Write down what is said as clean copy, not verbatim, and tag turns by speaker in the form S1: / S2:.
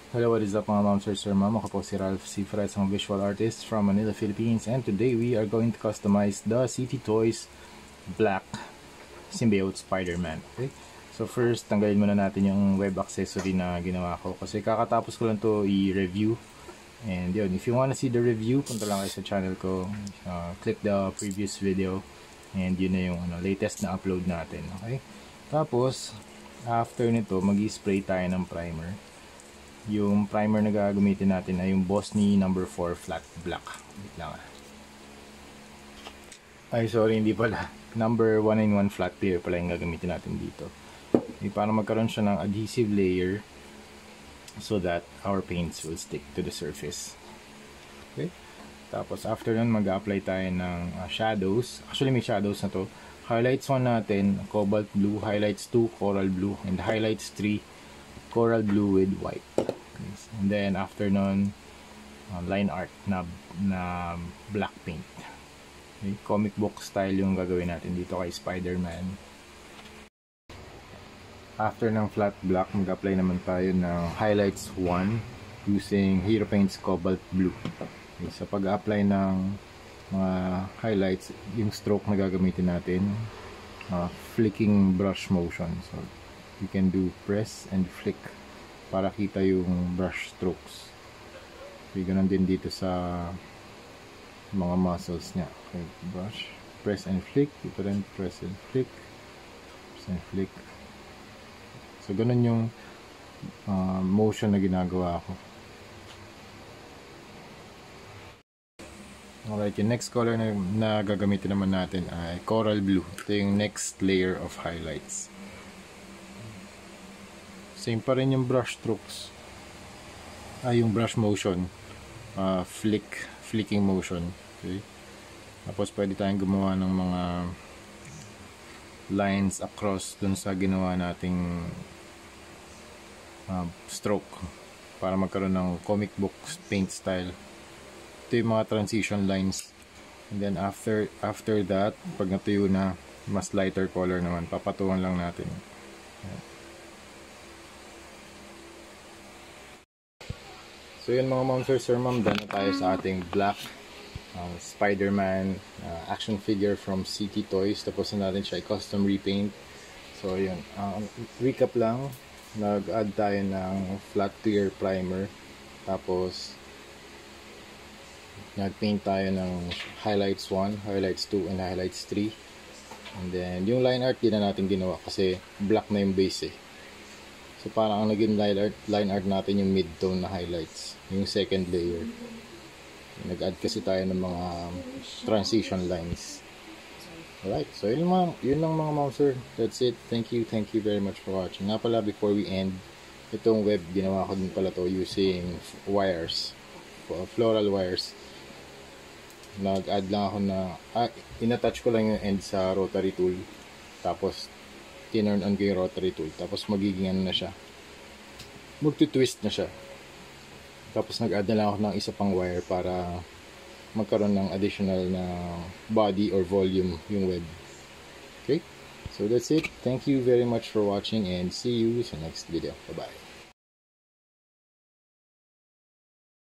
S1: Hello, what is up mga ma'am, sir, ma'am? Ako po si Ralph Cifra, isang visual artist from Manila, Philippines. And today we are going to customize the City Toys Black Symbiote Spider-Man. Okay? So first, tanggalin muna natin yung web accessory na ginawa ko. Kasi kakatapos ko lang to i-review. And yun, if you wanna see the review, punta lang kayo sa channel ko. Click the previous video. And yun na yung latest na upload natin. Okay? Tapos, after nito, mag-i-spray tayo ng primer. Yung primer na gagamitin natin ay yung Bosny No. 4 Flat Black. Wait lang Ay, sorry, hindi pala. Number 1-in-1 Flat Clear pala yung gagamitin natin dito. Para magkaroon siya ng adhesive layer so that our paints will stick to the surface. Okay? Tapos after nun, mag-apply tayo ng shadows. Actually, may shadows na to. Highlights 1 natin, Cobalt Blue. Highlights 2, Coral Blue. And highlights 3, Coral Blue with White. And then after nun, line art na black paint. Okay, comic book style yung gagawin natin dito kay Spider-Man. After ng flat black, mag-apply naman tayo ng highlights 1 using Hero Paints Cobalt Blue. Okay, sa pag-apply ng mga highlights, yung stroke na gagamitin natin, flicking brush motion. So you can do press and flick para kita yung brush strokes. Okay, ganun din dito sa mga muscles niya. Okay, brush, press and flick. Dito rin, press and flick, press and flick. So ganun yung motion na ginagawa ko. Alright, yung next color na gagamitin naman natin ay Coral Blue. Ito yung next layer of highlights. Same pa rin yung brush strokes. Yung brush motion. Flicking motion. Okay. Tapos pwede tayong gumawa ng mga lines across dun sa ginawa nating stroke para magkaroon ng comic book paint style. Ito yung mga transition lines. And then after that, pag natuyo na, mas lighter color naman, papatuan lang natin. Ayan. So yun mga ma'am, sir, ma'am, done na tayo sa ating black Spider-Man action figure from City Toys. Tapos na natin siya custom repaint. So yun, recap lang, nag-add tayo ng flat clear primer. Tapos nag-paint tayo ng highlights 1, highlights 2, and highlights 3. And then yung line art din na natin ginawa kasi black na yung base eh. So parang ang naging line art natin yung mid-tone na highlights, yung second layer. Nag-add kasi tayo ng mga transition lines. Alright, so yun lang mga ma'am, sir. That's it. Thank you very much for watching. Nga pala, before we end, itong web, ginawa ko din pala to using wires, floral wires. Nag-add lang ako na, inattach ko lang yung end sa rotary tool. Tapos tinurn on ko yung rotary tool. Tapos magiging ano na siya, magti-twist na siya. Tapos nag-add na lang ako ng isa pang wire para magkaroon ng additional na body or volume yung web. Okay? So that's it. Thank you very much for watching and see you sa next video. Bye-bye.